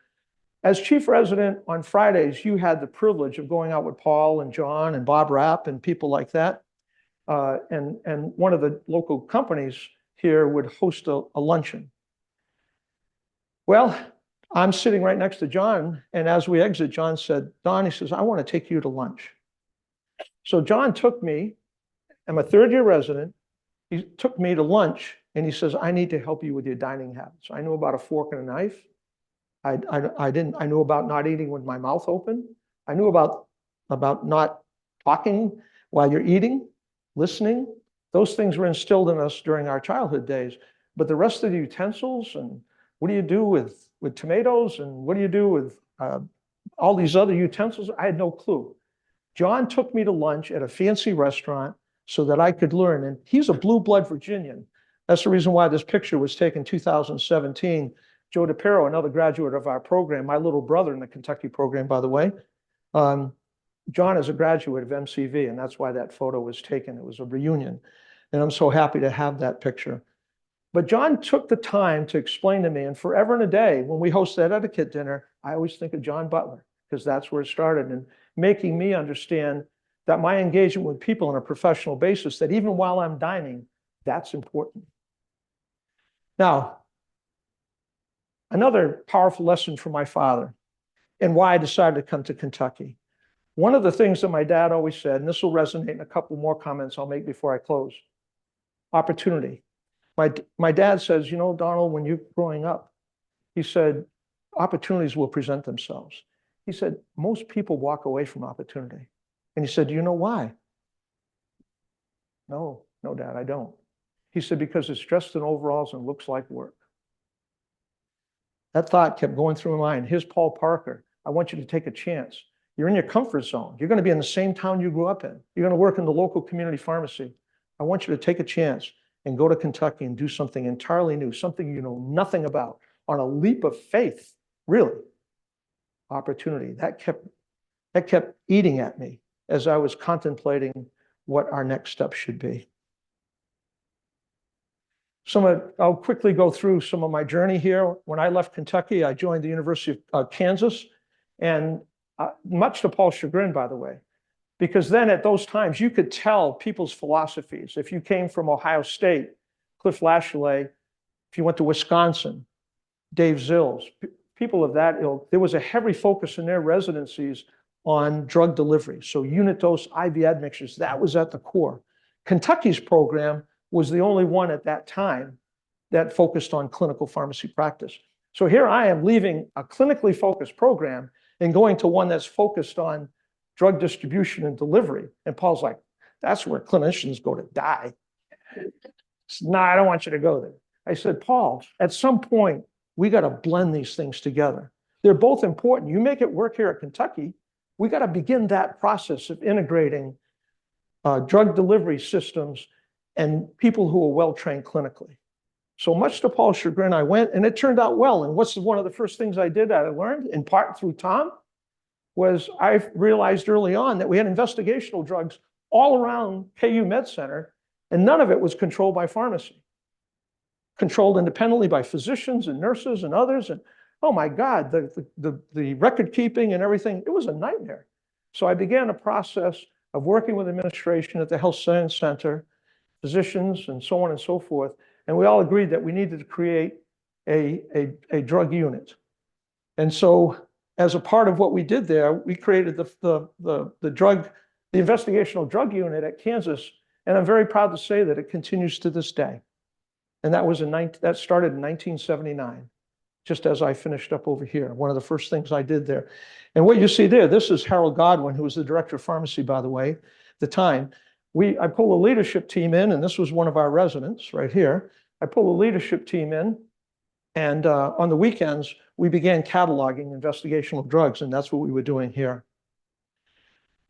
as chief resident on Fridays, you had the privilege of going out with Paul and John and Bob Rapp and people like that. And one of the local companies here would host a luncheon. Well, I'm sitting right next to John, and as we exit, John said, Don, he says, I want to take you to lunch. So John took me, I'm a third-year resident, he took me to lunch, and he says, I need to help you with your dining habits. I knew about a fork and a knife. I knew about not eating with my mouth open. I knew about not talking while you're eating, listening. Those things were instilled in us during our childhood days. But the rest of the utensils and what do you do with tomatoes and what do you do with all these other utensils? I had no clue. John took me to lunch at a fancy restaurant so that I could learn. And he's a blue blood Virginian. That's the reason why this picture was taken in 2017. Joe DePero, another graduate of our program, my little brother in the Kentucky program, by the way. John is a graduate of MCV, and that's why that photo was taken. It was a reunion. And I'm so happy to have that picture. But John took the time to explain to me, and forever and a day, when we host that etiquette dinner, I always think of John Butler, because that's where it started, and making me understand that my engagement with people on a professional basis, that even while I'm dining, that's important. Now, another powerful lesson from my father and why I decided to come to Kentucky. One of the things that my dad always said, and this will resonate in a couple more comments I'll make before I close, opportunity. My dad says, you know, Donald, when you're growing up, he said, opportunities will present themselves. He said, most people walk away from opportunity. And he said, do you know why? No, Dad, I don't. He said, because it's dressed in overalls and looks like work. That thought kept going through my mind. Here's Paul Parker. I want you to take a chance. You're in your comfort zone. You're going to be in the same town you grew up in. You're going to work in the local community pharmacy. I want you to take a chance and go to Kentucky and do something entirely new, something you know nothing about, on a leap of faith, really. Opportunity. That kept eating at me as I was contemplating what our next step should be. I'll quickly go through some of my journey here. When I left Kentucky, I joined the University of Kansas, and much to Paul's chagrin, by the way, because then at those times you could tell people's philosophies. If you came from Ohio State, Cliff Lashley, if you went to Wisconsin, Dave Zills, people of that ilk, there was a heavy focus in their residencies on drug delivery. So unit dose IV admixtures, that was at the core. Kentucky's program was the only one at that time that focused on clinical pharmacy practice. So here I am leaving a clinically focused program and going to one that's focused on drug distribution and delivery. And Paul's like, that's where clinicians go to die. No, I don't want you to go there. I said, Paul, at some point, we got to blend these things together. They're both important. You make it work here at Kentucky, we got to begin that process of integrating drug delivery systems and people who are well-trained clinically. So much to Paul's chagrin, I went, and it turned out well. And what's one of the first things I did that I learned, in part through Tom, was I realized early on that we had investigational drugs all around KU Med Center, and none of it was controlled by pharmacy. Controlled independently by physicians and nurses and others. And oh my God, the record keeping and everything, it was a nightmare. So I began a process of working with administration at the Health Science Center, physicians, and so on and so forth. And we all agreed that we needed to create a drug unit. And so as a part of what we did there, we created the investigational drug unit at Kansas. And I'm very proud to say that it continues to this day. And that started in 1979. just as I finished up over here. One of the first things I did there. And what you see there, this is Harold Godwin, who was the director of pharmacy, by the way, at the time. I pulled a leadership team in, and this was one of our residents right here. I pulled a leadership team in, and on the weekends, we began cataloging investigational drugs, and that's what we were doing here.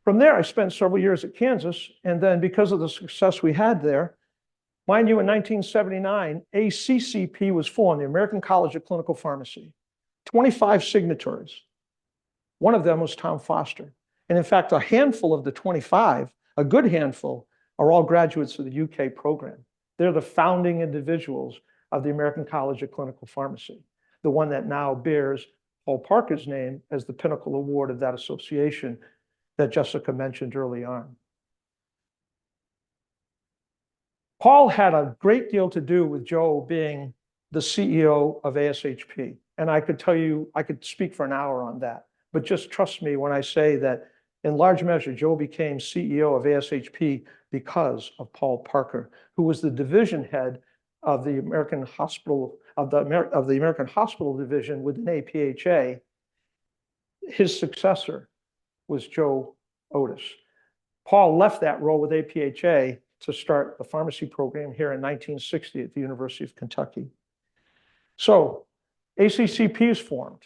From there, I spent several years at Kansas, and then because of the success we had there, mind you, in 1979, ACCP was formed, the American College of Clinical Pharmacy. 25 signatories. One of them was Tom Foster. And in fact, a handful of the 25, a good handful, are all graduates of the UK program. They're the founding individuals of the American College of Clinical Pharmacy, the one that now bears Paul Parker's name as the pinnacle award of that association that Jessica mentioned early on. Paul had a great deal to do with Joe being the CEO of ASHP. And I could tell you, I could speak for an hour on that, but just trust me when I say that in large measure, Joe became CEO of ASHP because of Paul Parker, who was the division head of the American Hospital, of the American Hospital Division within APHA. His successor was Joe Otis. Paul left that role with APHA to start the pharmacy program here in 1960 at the University of Kentucky. So ACCP is formed.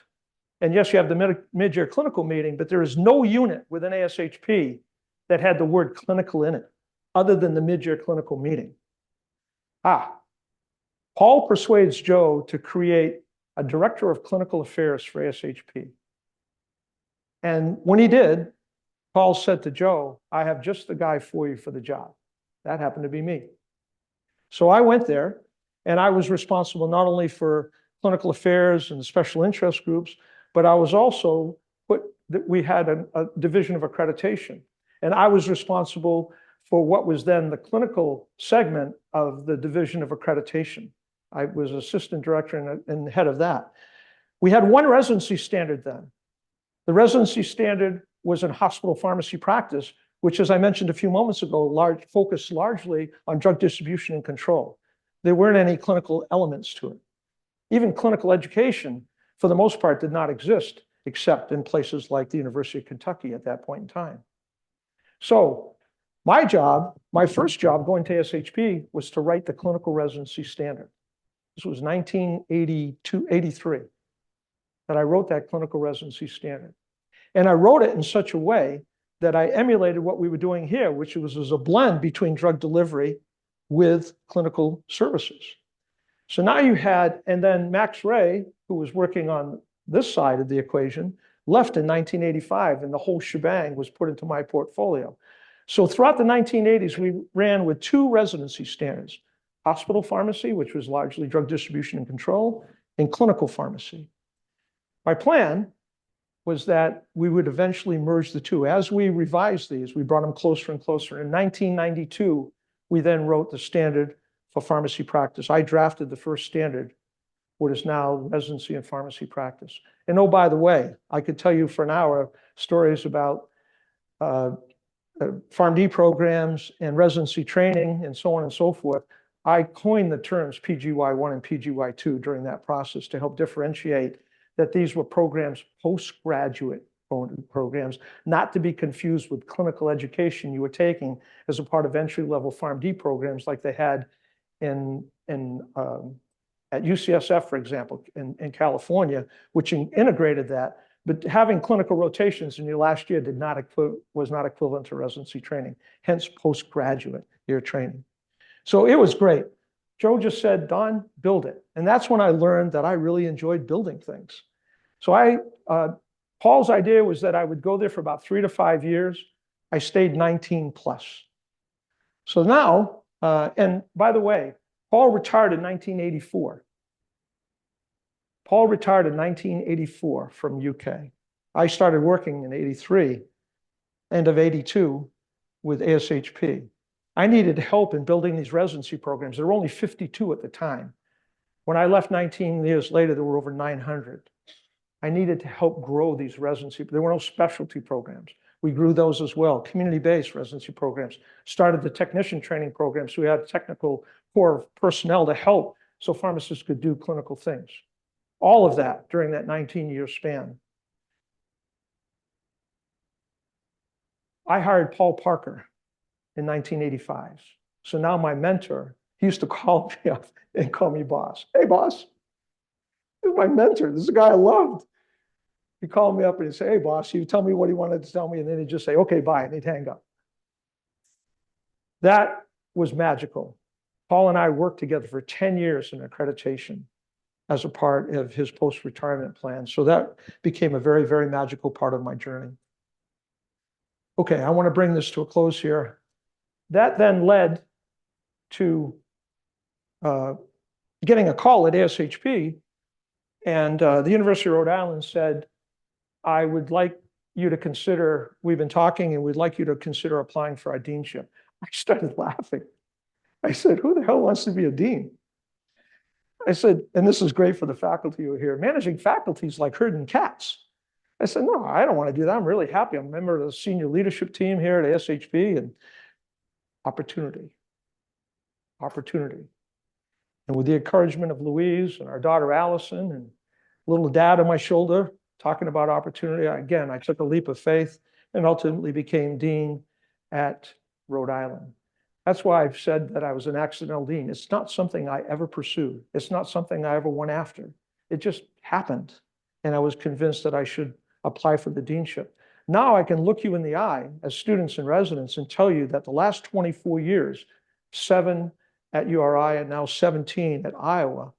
And yes, you have the mid-year clinical meeting, but there is no unit within ASHP that had the word clinical in it, other than the mid-year clinical meeting. Paul persuades Joe to create a director of clinical affairs for ASHP. And when he did, Paul said to Joe, I have just the guy for you for the job. That happened to be me. So I went there, and I was responsible not only for clinical affairs and special interest groups, but I was also we had a division of accreditation. And I was responsible for what was then the clinical segment of the division of accreditation. I was assistant director and head of that. We had one residency standard then. The residency standard was in hospital pharmacy practice, which, as I mentioned a few moments ago, focused largely on drug distribution and control. There weren't any clinical elements to it. Even clinical education, for the most part, did not exist, except in places like the University of Kentucky at that point in time. So my job, my first job going to ASHP was to write the clinical residency standard. This was 1983 that I wrote that clinical residency standard. And I wrote it in such a way that I emulated what we were doing here, which was a blend between drug delivery with clinical services. So now you had, and then Max Ray, who was working on this side of the equation, left in 1985, and the whole shebang was put into my portfolio. So throughout the 1980s, we ran with two residency standards: hospital pharmacy, which was largely drug distribution and control, and clinical pharmacy. My plan was that we would eventually merge the two. As we revised these, we brought them closer and closer. In 1992, we then wrote the standard for pharmacy practice. I drafted the first standard, what is now residency in pharmacy practice. And oh, by the way, I could tell you for an hour stories about PharmD programs and residency training and so on and so forth. I coined the terms PGY1 and PGY2 during that process to help differentiate that these were programs, postgraduate programs, not to be confused with clinical education you were taking as a part of entry-level PharmD programs like they had at UCSF, for example, in California, which integrated that. But having clinical rotations in your last year was not equivalent to residency training, hence postgraduate year training. So it was great. Joe just said, Don, build it. And that's when I learned that I really enjoyed building things. So Paul's idea was that I would go there for about 3 to 5 years. I stayed 19 plus. So now, and by the way, Paul retired in 1984. Paul retired in 1984 from UK. I started working in 83, end of 82 with ASHP. I needed help in building these residency programs. There were only 52 at the time. When I left 19 years later, there were over 900. I needed to help grow these residency. There were no specialty programs. We grew those as well, community-based residency programs. Started the technician training programs, so we had a technical core of personnel to help so pharmacists could do clinical things. All of that during that 19-year span. I hired Paul Parker in 1985. So now my mentor, he used to call me up and call me boss. Hey, boss, this is my mentor. This is a guy I loved. He'd call me up and he'd say, hey, boss, he'd tell me what he wanted to tell me. And then he'd just say, okay, bye. And he'd hang up. That was magical. Paul and I worked together for 10 years in accreditation as a part of his post-retirement plan. So that became a very, very magical part of my journey. Okay, I want to bring this to a close here. That then led to getting a call at ASHP, and the University of Rhode Island said, I would like you to consider, we've been talking, and we'd like you to consider applying for our deanship. I started laughing. I said, who the hell wants to be a dean? I said, and this is great for the faculty who are here, managing faculty is like herding cats. I said, no, I don't want to do that. I'm really happy. I'm a member of the senior leadership team here at ASHP, and opportunity. And with the encouragement of Louise and our daughter Allison and little dad on my shoulder talking about opportunity, again, I took a leap of faith and ultimately became dean at Rhode Island. That's why I've said that I was an accidental dean. It's not something I ever pursued. It's not something I ever went after. It just happened. And I was convinced that I should apply for the deanship. Now I can look you in the eye as students and residents and tell you that the last 24 years, 7 at URI and now 17 at Iowa,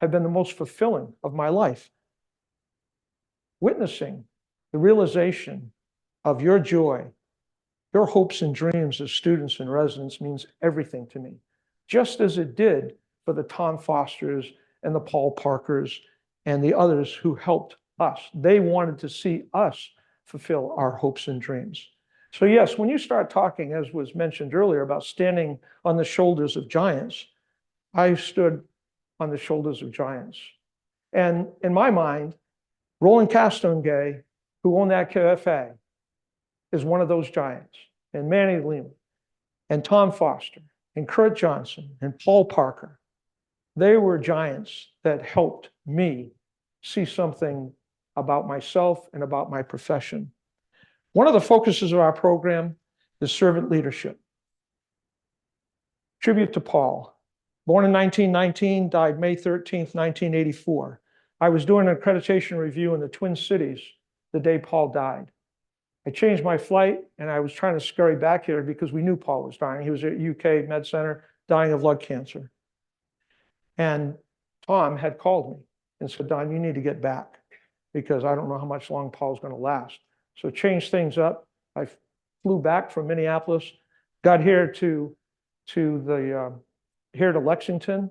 have been the most fulfilling of my life. Witnessing the realization of your joy, your hopes and dreams as students and residents means everything to me, just as it did for the Tom Fosters and the Paul Parkers and the others who helped us. They wanted to see us fulfill our hopes and dreams. So yes, when you start talking, as was mentioned earlier, about standing on the shoulders of giants, I stood on the shoulders of giants. And in my mind, Roland Castonguay, who owned that cafe, is one of those giants, and Manny Lehman, and Tom Foster, and Kurt Johnson, and Paul Parker. They were giants that helped me see something about myself and about my profession. One of the focuses of our program is servant leadership. Tribute to Paul. Born in 1919, died May 13th, 1984. I was doing an accreditation review in the Twin Cities the day Paul died. I changed my flight and I was trying to scurry back here because we knew Paul was dying. He was at UK Med Center dying of lung cancer. And Tom had called me and said, Don, you need to get back because I don't know how much long Paul's going to last. So changed things up. I flew back from Minneapolis, got here to Lexington.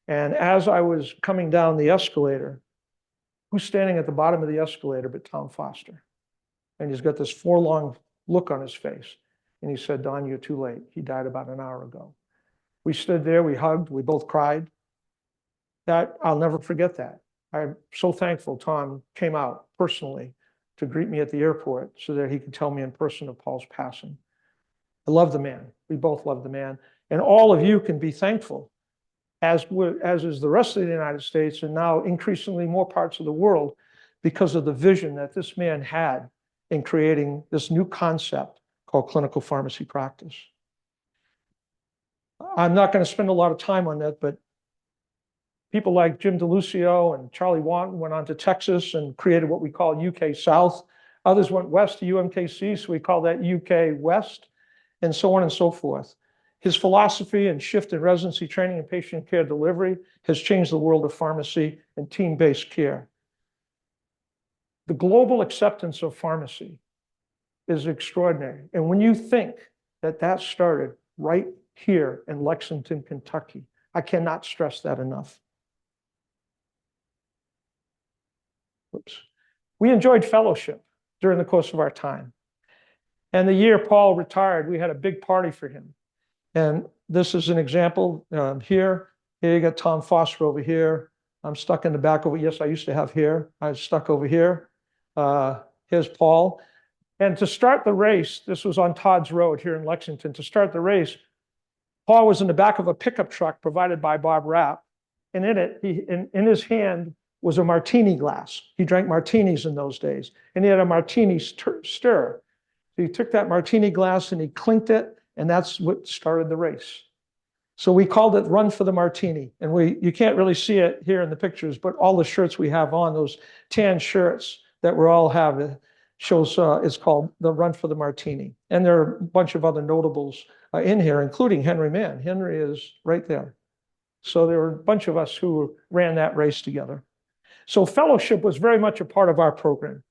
And as I was coming down the escalator, who's standing at the bottom of the escalator but Tom Foster? And he's got this forlorn look on his face. And he said, Don, you're too late. He died about an hour ago. We stood there, we hugged, we both cried. That, I'll never forget that. I'm so thankful Tom came out personally to greet me at the airport so that he could tell me in person of Paul's passing. I love the man. We both love the man. And all of you can be thankful, as is the rest of the United States and now increasingly more parts of the world, because of the vision that this man had in creating this new concept called clinical pharmacy practice. I'm not going to spend a lot of time on that, but people like Jim DeLucio and Charlie Wanton went on to Texas and created what we call UK South. Others went west to UMKC, so we call that UK West, and so on and so forth. His philosophy and shift in residency training and patient care delivery has changed the world of pharmacy and team-based care. The global acceptance of pharmacy is extraordinary. And when you think that that started right here in Lexington, Kentucky, I cannot stress that enough. Oops. We enjoyed fellowship during the course of our time. And the year Paul retired, we had a big party for him. And this is an example here. Here you got Tom Foster over here. I'm stuck in the back over. Yes, I used to have hair. I was stuck over here. Here's Paul. And to start the race, this was on Todd's Road here in Lexington. To start the race, Paul was in the back of a pickup truck provided by Bob Rapp. And in it, in his hand was a martini glass. He drank martinis in those days, and he had a martini stir. So he took that martini glass and he clinked it, and that's what started the race. So we called it Run for the Martini. And you can't really see it here in the pictures, but all the shirts we have on, those tan shirts that we all have, shows it's called the Run for the Martini. And there are a bunch of other notables in here, including Henry Mann. Henry is right there. So there were a bunch of us who ran that race together. So fellowship was very much a part of our program.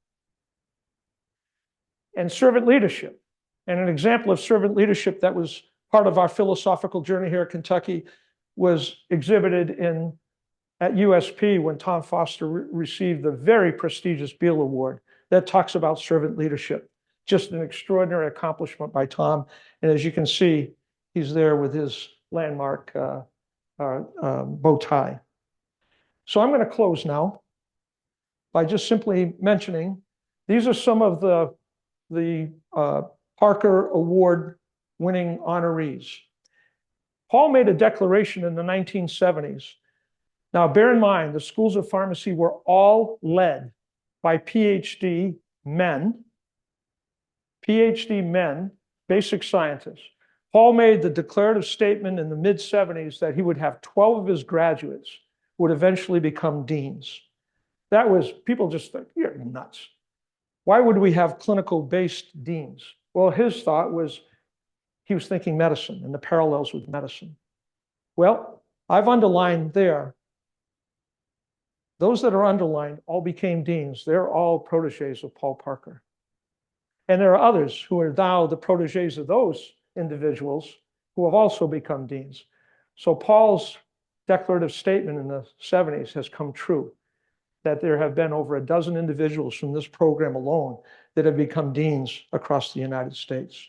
And servant leadership. And an example of servant leadership that was part of our philosophical journey here at Kentucky was exhibited at USP when Tom Foster received the very prestigious Beale Award that talks about servant leadership. Just an extraordinary accomplishment by Tom. And as you can see, he's there with his landmark bow tie. So I'm going to close now by just simply mentioning these are some of the Parker Award winning honorees. Paul made a declaration in the 1970s. Now, bear in mind, the schools of pharmacy were all led by PhD men, basic scientists. Paul made the declarative statement in the mid-70s that he would have 12 of his graduates would eventually become deans. That was, people just think, you're nuts. Why would we have clinical-based deans? Well, his thought was, he was thinking medicine and the parallels with medicine. Well, I've underlined there, those that are underlined all became deans. They're all proteges of Paul Parker. And there are others who are now the proteges of those individuals who have also become deans. So Paul's declarative statement in the 70s has come true, that there have been over a dozen individuals from this program alone that have become deans across the United States.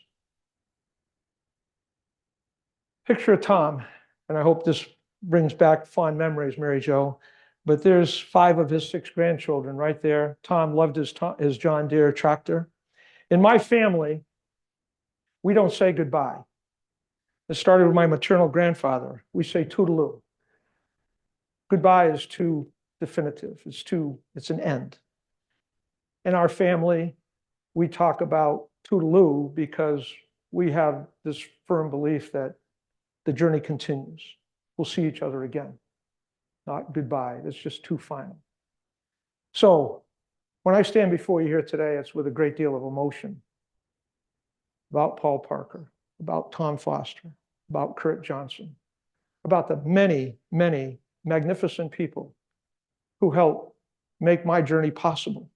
Picture of Tom, and I hope this brings back fond memories, Mary Jo, but there's 5 of his 6 grandchildren right there. Tom loved his John Deere tractor. In my family, we don't say goodbye. It started with my maternal grandfather. We say toodaloo. Goodbye is too definitive. It's an end. In our family, we talk about toodaloo because we have this firm belief that the journey continues. We'll see each other again. Not goodbye. It's just too final. So when I stand before you here today, it's with a great deal of emotion about Paul Parker, about Tom Foster, about Kurt Johnson, about the many, many magnificent people who helped make my journey possible.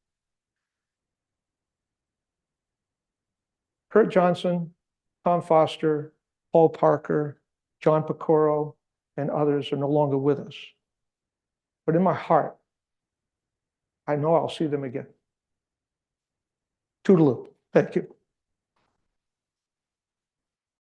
Kurt Johnson, Tom Foster, Paul Parker, John Picoro, and others are no longer with us. But in my heart, I know I'll see them again. Toodaloo. Thank you.